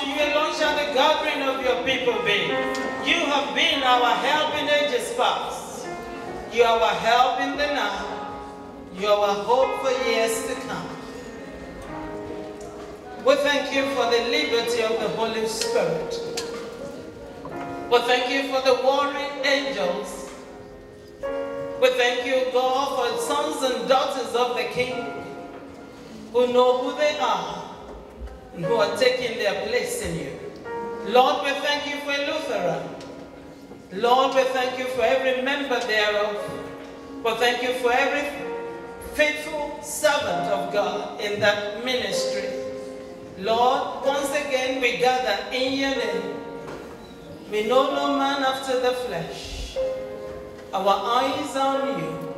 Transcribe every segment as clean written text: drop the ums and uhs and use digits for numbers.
unto you alone shall the gathering of your people be. You have been our help in ages past. You are our help in the now. You are our hope for years to come. We thank you for the liberty of the Holy Spirit. We thank you for the warring angels. We thank you, God, for sons and daughters of the King who know who they are and who are taking their place in you. Lord, we thank you for Lutheran. Lord, we thank you for every member thereof. We thank you for every faithful servant of God in that ministry. Lord, once again we gather in your name. We know no man after the flesh. Our eyes are on you.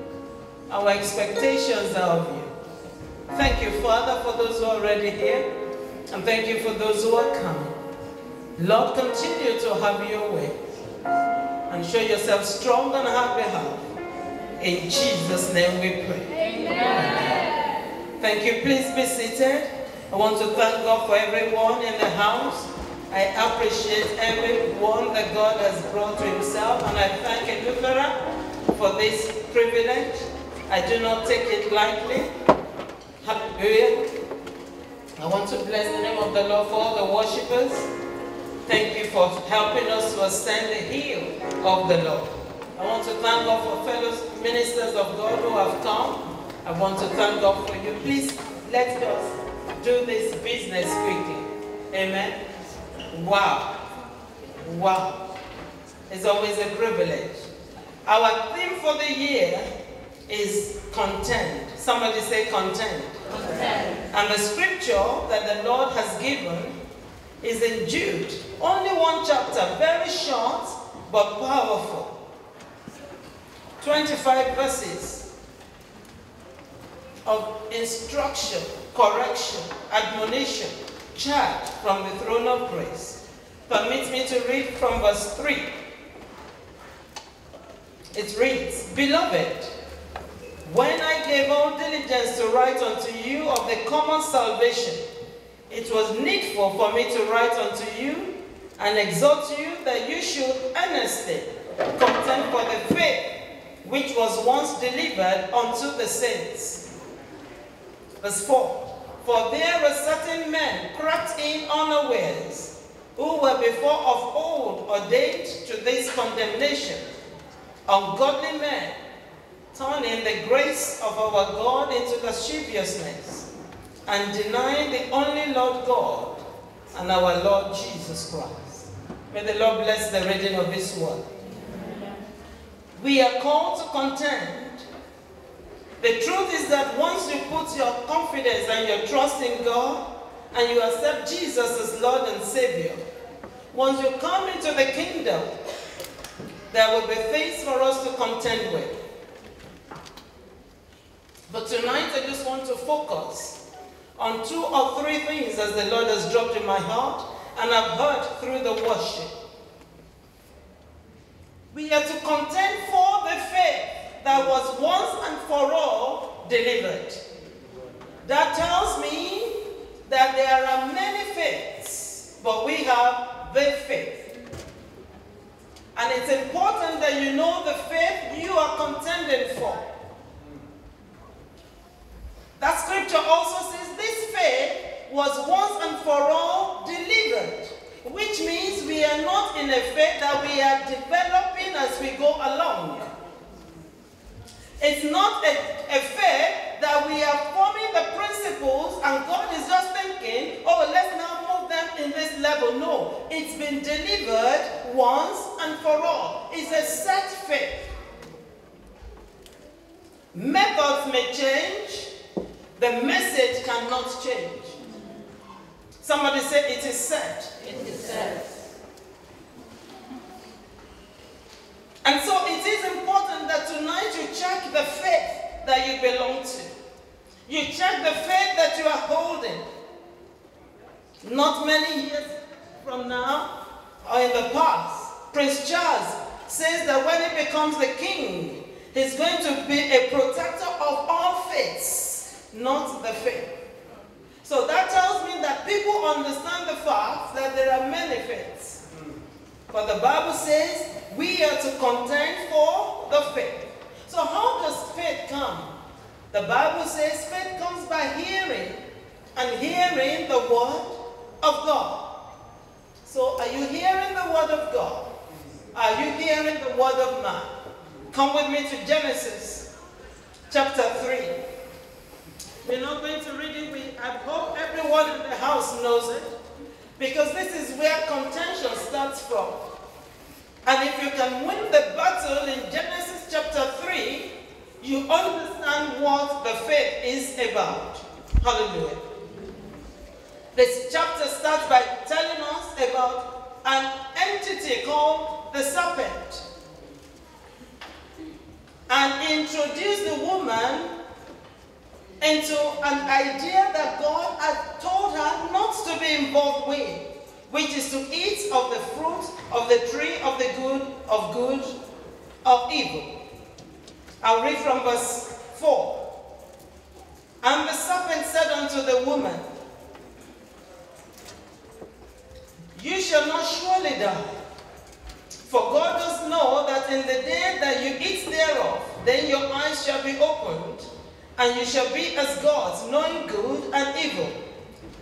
Our expectations are of you. Thank you, Father, for those who are already here. And thank you for those who are coming. Lord, continue to have your way. And show yourself strong on our behalf. In Jesus' name we pray. Amen. Thank you. Please be seated. I want to thank God for everyone in the house. I appreciate everyone that God has brought to himself, and I thank Elufera for this privilege. I do not take it lightly. Hallelujah. I want to bless the name of the Lord for all the worshippers. Thank you for helping us to ascend the hill of the Lord. I want to thank God for fellow ministers of God who have come. I want to thank God for you. Please, let us do this business quickly. Amen. Wow. Wow. It's always a privilege. Our theme for the year is content. Somebody say content. Content. And the scripture that the Lord has given is in Jude. Only one chapter, very short but powerful. 25 verses of instruction, correction, admonition, charge from the throne of grace. Permit me to read from verse 3. It reads, Beloved, when I gave all diligence to write unto you of the common salvation, it was needful for me to write unto you and exhort you that you should earnestly contend for the faith which was once delivered unto the saints. Verse 4. For there were certain men crept in unawares, who were before of old ordained to this condemnation, ungodly men, turning the grace of our God into lasciviousness, and denying the only Lord God and our Lord Jesus Christ. May the Lord bless the reading of his word. We are called to contend. The truth is that once you put your confidence and your trust in God, and you accept Jesus as Lord and Savior, once you come into the kingdom, there will be things for us to contend with. But tonight I just want to focus on 2 or 3 things as the Lord has dropped in my heart and I've heard through the worship. We are to contend for the faith that was once and for all delivered. That tells me that there are many faiths, but we have the faith. And it's important that you know the faith you are contending for. That scripture also says this faith was once and for all delivered, which means we are not in a faith that we are developing as we go along. It's not a faith that we are forming the principles and God is just thinking, oh, let's now move them in this level. No, it's been delivered once and for all. It's a set faith. Methods may change. The message cannot change. Somebody say it is set. It is set. And so it is important that tonight you check the faith that you belong to. You check the faith that you are holding. Not many years from now, or in the past, Prince Charles says that when he becomes the king, he's going to be a protector of all faiths, not the faith. So that tells me that people understand the fact that there are many faiths. But the Bible says we are to contend for the faith. So how does faith come? The Bible says faith comes by hearing, and hearing the word of God. So are you hearing the word of God? Are you hearing the word of man? Come with me to Genesis chapter 3. We're not going to read it. I hope everyone in the house knows it, because this is where contention starts from. And if you can win the battle in Genesis chapter 3, you understand what the faith is about. Hallelujah. This chapter starts by telling us about an entity called the serpent, and introduce the woman into an idea that God had told her not to be involved with, which is to eat of the fruit of the tree of the good, of evil. I'll read from verse 4. And the serpent said unto the woman, You shall not surely die. For God does know that in the day that you eat thereof, then your eyes shall be opened, and you shall be as gods, knowing good and evil.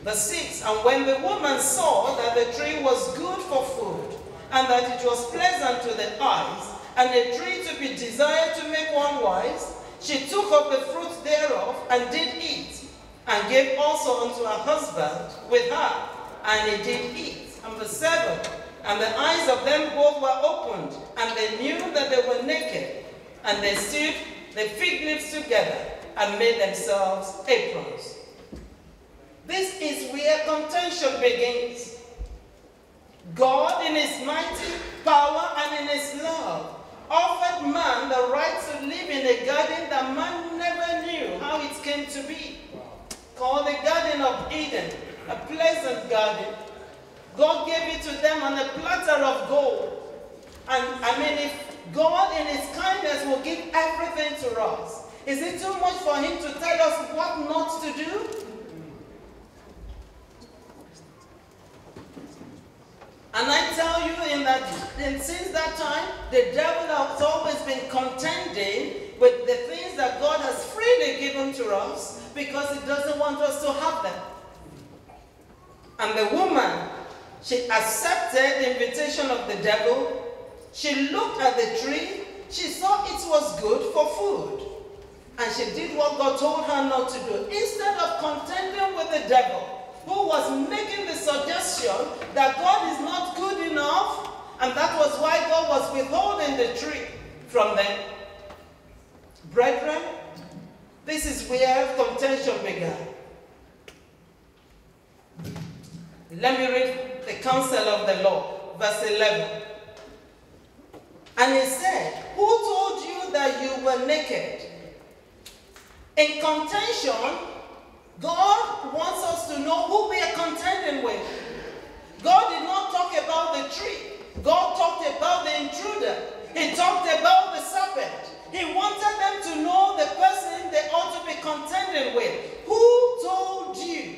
Verse 6, And when the woman saw that the tree was good for food, and that it was pleasant to the eyes, and a tree to be desired to make one wise, she took of the fruit thereof, and did eat, and gave also unto her husband with her, and he did eat. And verse 7, And the eyes of them both were opened, and they knew that they were naked, and they sewed the fig leaves together, and made themselves aprons. This is where contention begins. God, in his mighty power and in his love, offered man the right to live in a garden that man never knew how it came to be. Called the Garden of Eden, a pleasant garden. God gave it to them on a platter of gold. And I mean, if God in his kindness will give everything to us, is it too much for him to tell us what not to do? And I tell you, since that time, the devil has always been contending with the things that God has freely given to us, because he doesn't want us to have them. And the woman, she accepted the invitation of the devil. She looked at the tree. She saw it was good for food. And she did what God told her not to do. Instead of contending with the devil, who was making the suggestion that God is not good enough, and that was why God was withholding the tree from them. Brethren, this is where contention began. Let me read the counsel of the Lord, verse 11. And he said, Who told you that you were naked? In contention, God wants us to know who we are contending with. God did not talk about the tree. God talked about the intruder. He talked about the serpent. He wanted them to know the person they ought to be contending with. Who told you?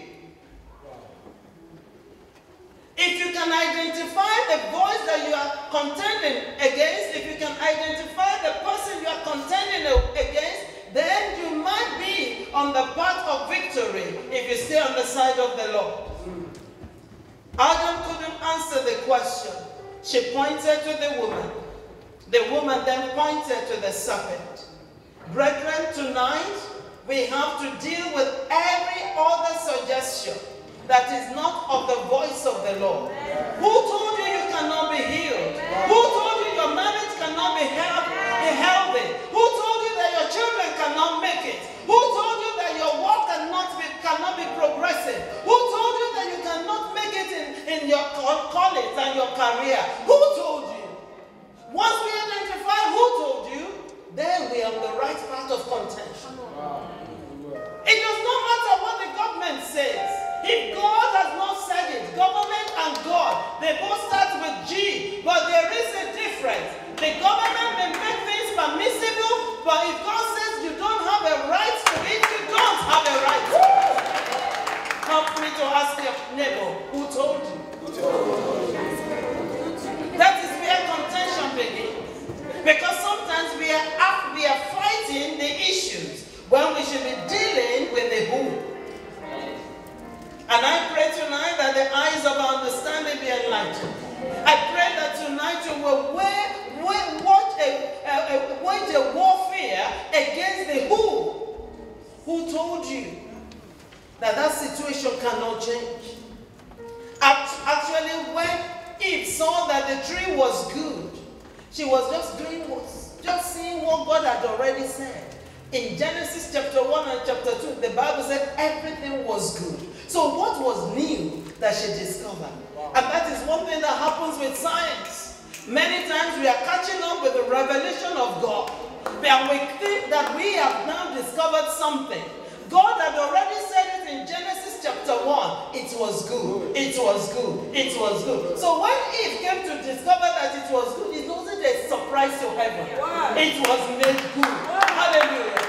If you can identify the voice that you are contending against, if you can identify the person you are contending against, then you might be on the path of victory if you stay on the side of the Lord. Adam couldn't answer the question. She pointed to the woman. The woman then pointed to the serpent. Brethren, tonight we have to deal with every other suggestion that is not of the voice of the Lord. Who told you you cannot be healed? Who told you your marriage cannot be healthy? Who told you that your children cannot make it? Who told you that your work cannot be progressive? Who told you that you cannot make it in your college and your career? Who told you? Once we identify who told you, then we are on the right path of contention. It does not matter what the government says. If God has not said it, government and God, they both start with G, but there is a difference. The government may make things permissible, but if God says you don't have a right to it, you don't have a right to it. Now Ask your neighbor, who told you? That is where contention begins. Because sometimes we are fighting the issues when we should be dealing with the who. And I pray tonight that the eyes of our understanding be enlightened. I pray that tonight you will wage a warfare against the who. Who told you that situation cannot change? Actually, when Eve saw that the tree was good, she was just seeing what God had already said. In Genesis chapter 1 and chapter 2, the Bible said everything was good. So what was new that she discovered? And that is one thing that happens with science. Many times we are catching up with the revelation of God. And we think that we have now discovered something. God had already said it in Genesis chapter 1. It was good. It was good. It was good. So when Eve came to discover that it was good, it wasn't a surprise to heaven. It was made good. Hallelujah.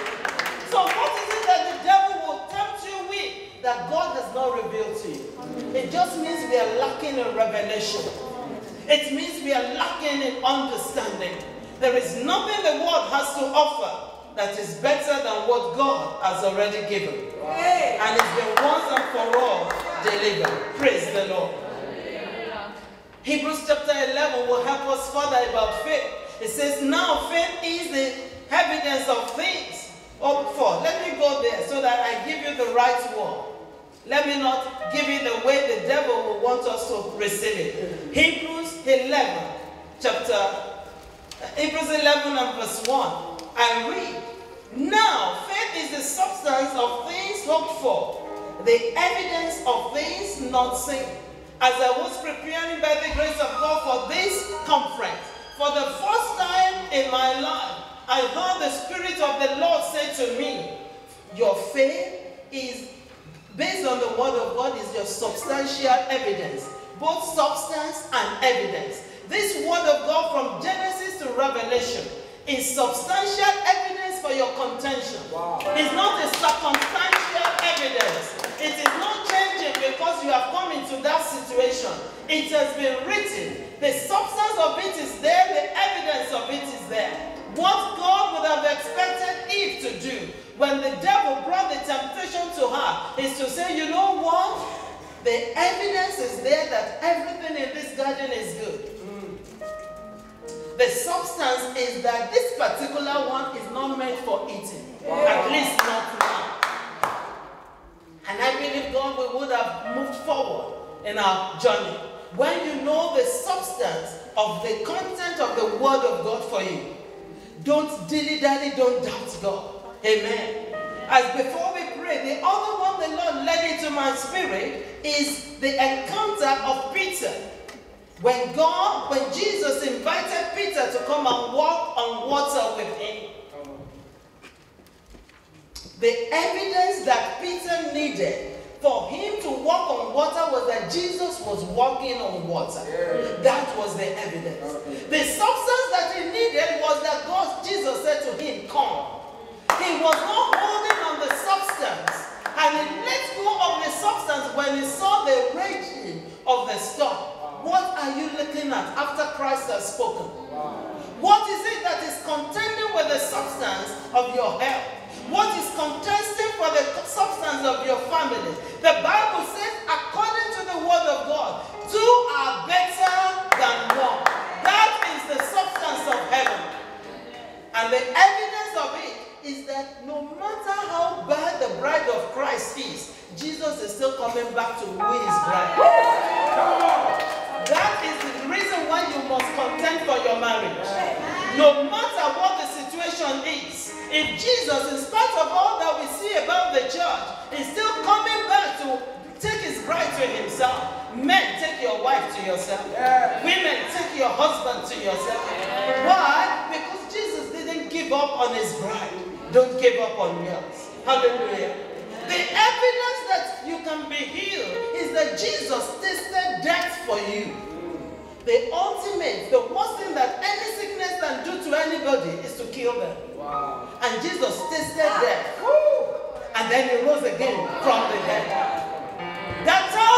So what is it that the devil will tempt you with that God has not revealed to you? It just means we are lacking in revelation. It means we are lacking in understanding. There is nothing the world has to offer that is better than what God has already given. And it's been once and for all delivered. Praise the Lord. Hebrews chapter 11 will help us further about faith. It says, now faith is the evidence of things hoped for. Let me go there so that I give you the right word. Let me not give it the way the devil will want us to receive it. Hebrews 11 and verse 1. I read, now faith is the substance of things hoped for, the evidence of things not seen. As I was preparing by the grace of God for this conference, for the first time in my life, I heard the Spirit of the Lord say to me, your faith is based on the word of God, is your substantial evidence, both substance and evidence. This word of God from Genesis to Revelation is substantial evidence for your contention. It's not a circumstantial evidence. It is not changing because you have come into that situation. It has been written. The substance of it is there. The evidence of it is there. What God would have expected Eve to do when the devil brought the temptation to her is to say, you know what? The evidence is there that everything in this garden is good. The substance is that this particular one is not meant for eating. At least not now. And I believe God would have moved forward in our journey. When you know the substance of the content of the word of God for you, don't dilly-dally, don't doubt God. Amen. As before we pray, the other one the Lord led into my spirit is the encounter of Peter. When Jesus invited Peter to come and walk on water with him, the evidence that Peter needed for him to walk on water was that Jesus was walking on water. That was the evidence. The substance that he needed was that Jesus said to him, come. He was not holding on the substance. And he let go of the substance when he saw the raging of the storm. What are you looking at after Christ has spoken? What is it that is contending with the substance of your health? What is contesting for the substance of your family? The Bible says, according to the word of God, two are better than one. That is the substance of heaven. And the evidence of it is that no matter how bad the bride of Christ is, Jesus is still coming back to win his bride. That is the reason why you must contend for your marriage. No matter what the situation is, if Jesus, in spite of all that we see about the church, is still coming back to take his bride to himself. Men, take your wife to yourself. Women, take your husband to yourself. Why? Because Jesus didn't give up on his bride. Don't give up on yours. Hallelujah. The evidence that you can be healed is that Jesus tasted death for you. The ultimate, the worst thing that any sickness can do to anybody is to kill them. And Jesus tasted death. And then he rose again from the dead. That tells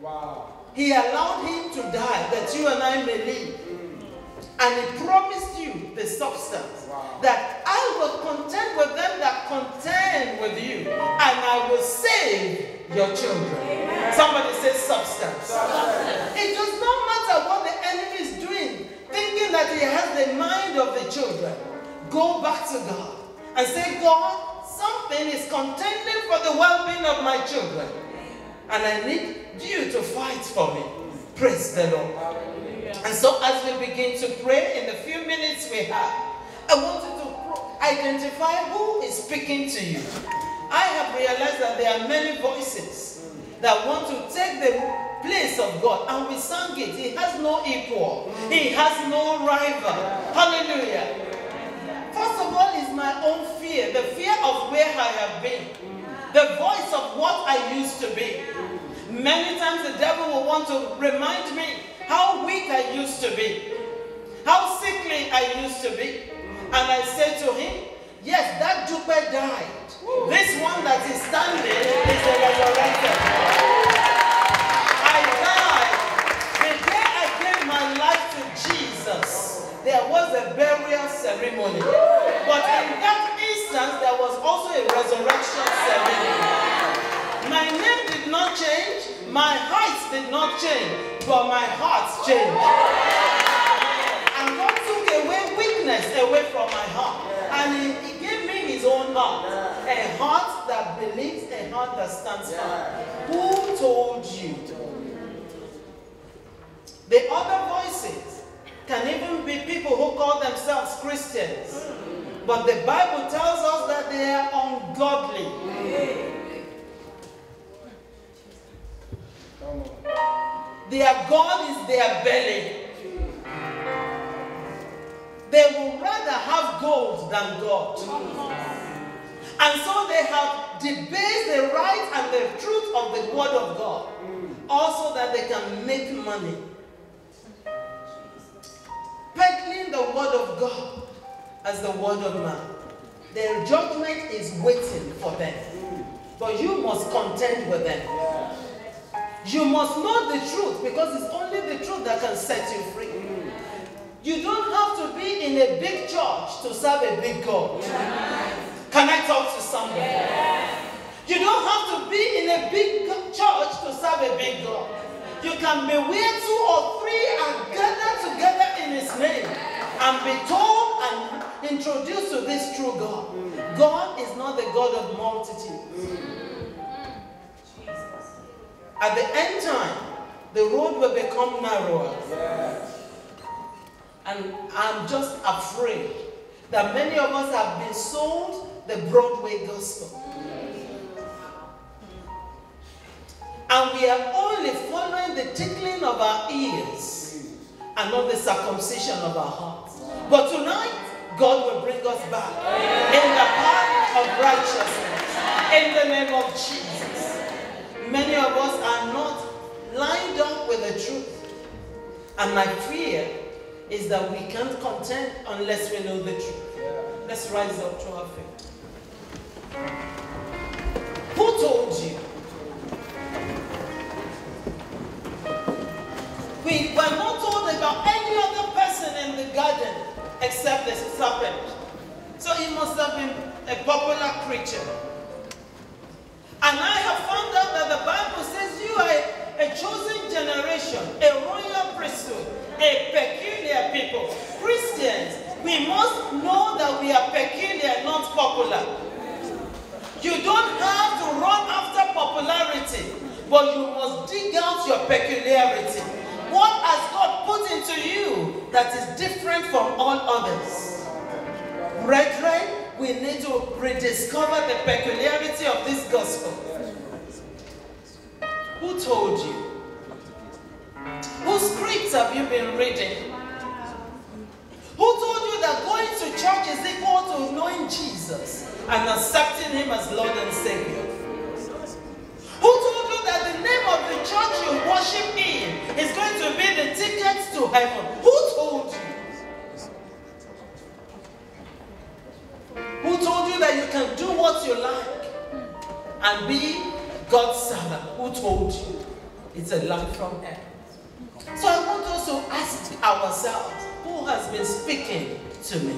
Wow. He allowed him to die that you and I may live. And he promised you the substance. Wow. That I will contend with them that contend with you. And I will save your children. Amen. Somebody says substance. It does not matter what the enemy is doing, thinking that he has the mind of the children. Go back to God and say, God, something is contending for the well-being of my children. And I need you to fight for me. Praise the Lord. And so as we begin to pray in the few minutes we have, I want you to identify who is speaking to you. I have realized that there are many voices that want to take the place of God. And we sang it. He has no equal. He has no rival. Hallelujah. First of all is my own fear. The fear of where I have been. The voice of what I used to be. Many times the devil will want to remind me how weak I used to be, how sickly I used to be. And I say to him, yes, that Dupe died. This one that is standing is the resurrected. I died. The day I gave my life to Jesus, there was a burial ceremony. But in that instance, there was also a resurrection ceremony. My name did not change, my height did not change, but my heart changed. And God took away weakness away from my heart. And he gave me his own heart. A heart that believes, a heart that stands firm. Who told you? The other voices can even be people who call themselves Christians. But the Bible tells us that they are ungodly. Their God is their belly. They will rather have gold than God. And so they have debased the right and the truth of the word of God. Also that they can make money. Peddling the word of God as the word of man. Their judgment is waiting for them. But you must contend with them. You must know the truth, because it's only the truth that can set you free. You don't have to be in a big church to serve a big God. Can I talk to somebody? You don't have to be in a big church to serve a big God. You can be where 2 or 3 are gathered together in his name and be told and introduced to this true God. God is not the God of multitudes. At the end time, the road will become narrower. And I'm just afraid that many of us have been sold the Broadway gospel. And we are only following the tickling of our ears and not the circumcision of our hearts. But tonight, God will bring us back in the path of righteousness. In the name of Jesus. Many of us are not lined up with the truth. And my fear is that we can't contend unless we know the truth. Let's rise up to our feet. Who told you? We were not told about any other person in the garden except the serpent. So he must have been a popular creature. And I have found out that the Bible says you are a chosen generation, a royal priesthood, a peculiar people. Christians, we must know that we are peculiar, not popular. You don't have to run after popularity, but you must dig out your peculiarity. What has God put into you that is different from all others? Brethren, we need to rediscover the peculiarity of this gospel. Who told you? Whose scripts have you been reading? Who told you that going to church is equal to knowing Jesus and accepting him as Lord and Savior? Who told you that the name of the church you worship in is going to be the ticket to heaven? Who told you? Who told you that you can do what you like and be God's servant? Who told you? It's a light from heaven. So I want us to ask ourselves, who has been speaking to me?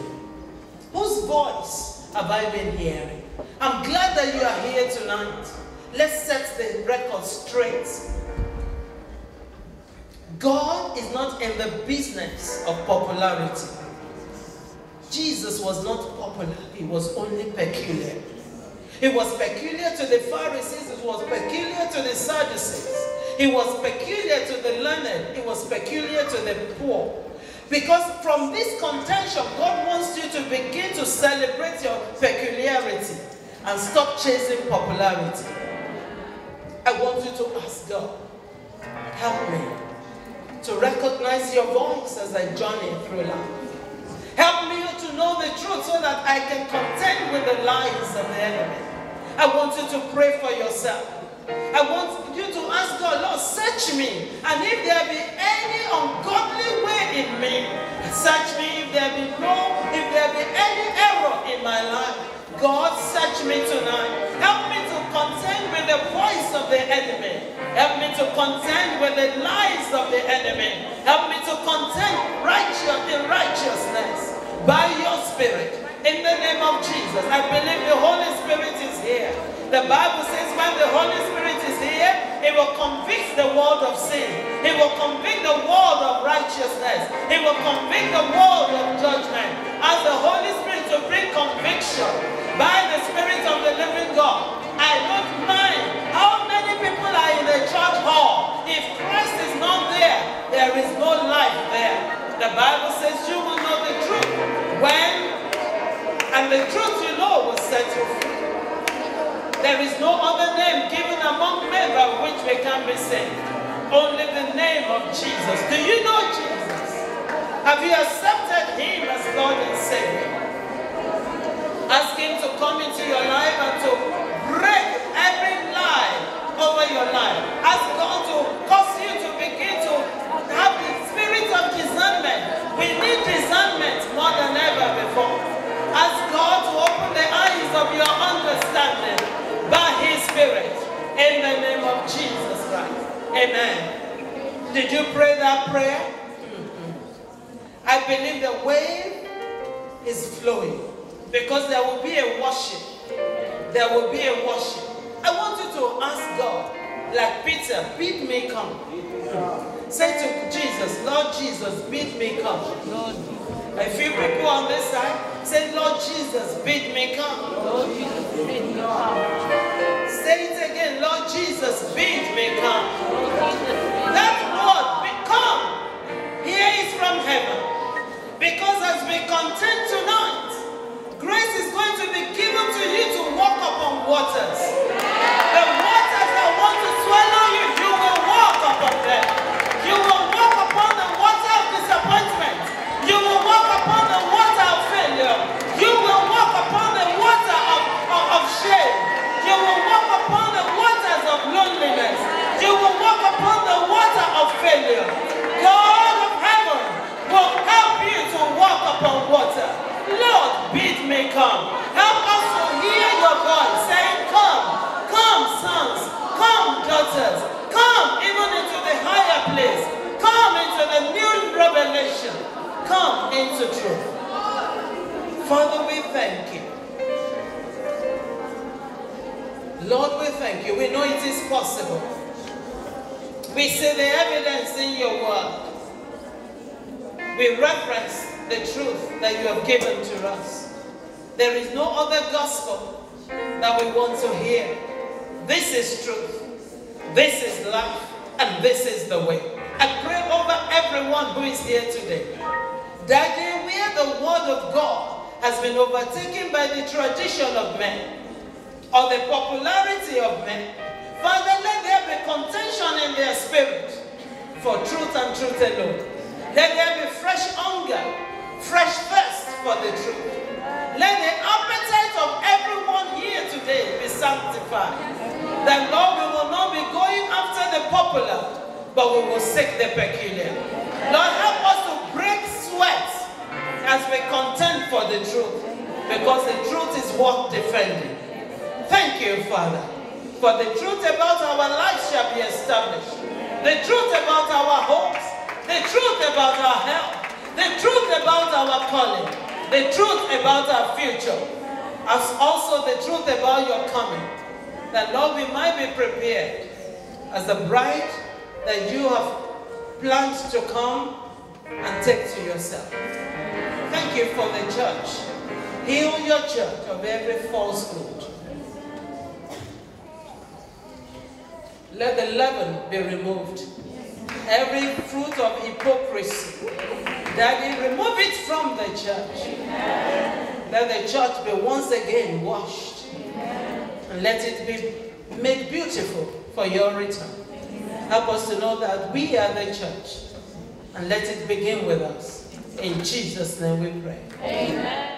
Whose voice have I been hearing? I'm glad that you are here tonight. Let's set the record straight. God is not in the business of popularity. Jesus was not popular. He was only peculiar. He was peculiar to the Pharisees. He was peculiar to the Sadducees. He was peculiar to the learned. He was peculiar to the poor. Because from this contention, God wants you to begin to celebrate your peculiarity and stop chasing popularity. I want you to ask God, help me to recognize your voice as I journey through life. Help me to know the truth so that I can contend with the lies of the enemy. I want you to pray for yourself. I want you to ask God, Lord, search me. And if there be any ungodly way in me, search me. If there be any error in my life, God, search me tonight. Help me to contend with the voice of the enemy. Help me to contend with the lies of the enemy. Help me to contend in righteousness by your Spirit. In the name of Jesus, I believe the Holy Spirit is here. The Bible says when the Holy Spirit is here, He will convict the world of sin. He will convict the world of righteousness. He will convict the world of judgment. As the Holy Spirit to bring conviction by the Spirit of the living God. I don't mind how many people are in the church hall. If Christ is not there, there is no life there. The Bible says you will know the truth and the truth you know will set you free. There is no other name given among men by which we can be saved. Only the name of Jesus. Do you know Jesus? Have you accepted Him as Lord and Savior? Ask Him to come into your life and to break every lie over your life. Ask God to cause you to begin to have the spirit of discernment. We need discernment more than ever before. Ask God to open the eyes of your understanding by His Spirit in the name of Jesus Christ. Amen. Did you pray that prayer? I believe the wave is flowing because there will be a worship. There will be a worship. I want you to ask God, like Peter, bid me come. Say to Jesus, Lord Jesus, bid me come. A few people on this side say, Lord Jesus, bid me come. Lord Jesus, bid me come. Say it again, Lord Jesus, bid me come. That word, come, here is from heaven. Because as we contend tonight, grace is going to be given to you to walk upon waters. The waters that want to swallow you, you will walk upon them. You will walk upon the water of disappointment. You will walk upon the water of failure. You will walk upon the water of shame. You will walk upon the waters of loneliness. You will walk upon the water of failure. God of heaven will help you to walk upon water. Lord, bid me come. Help us to hear your voice saying, come, come sons, come daughters, come even into the higher place. Come into the new revelation. Come into truth. Father, we thank you. Lord, we thank you. We know it is possible. We see the evidence in your word. We reference the truth that you have given to us. There is no other gospel that we want to hear. This is truth. This is life. And this is the way. I pray over everyone who is here today. Daddy, where the word of God has been overtaken by the tradition of men or the popularity of men, Father, let there be contention in their spirit for truth and truth alone. Let there be fresh hunger, fresh thirst for the truth. Let the appetite of everyone here today be sanctified. That, Lord, we will not be going after the popular, but we will seek the peculiar. Lord, help us to break sweat as we contend for the truth, because the truth is worth defending. Thank you, Father, for the truth about our lives shall be established. the truth about our hopes, the truth about our health, the truth about our calling, the truth about our future, as also the truth about your coming. That, Lord, we might be prepared as the bride that you have planned to come and take to yourself. Thank you for the church. Heal your church of every falsehood. Let the leaven be removed. Every fruit of hypocrisy, Daddy, remove it from the church. Amen. Let the church be once again washed. Amen. And let it be made beautiful for your return. Amen. Help us to know that we are the church. And let it begin with us. In Jesus' name we pray. Amen.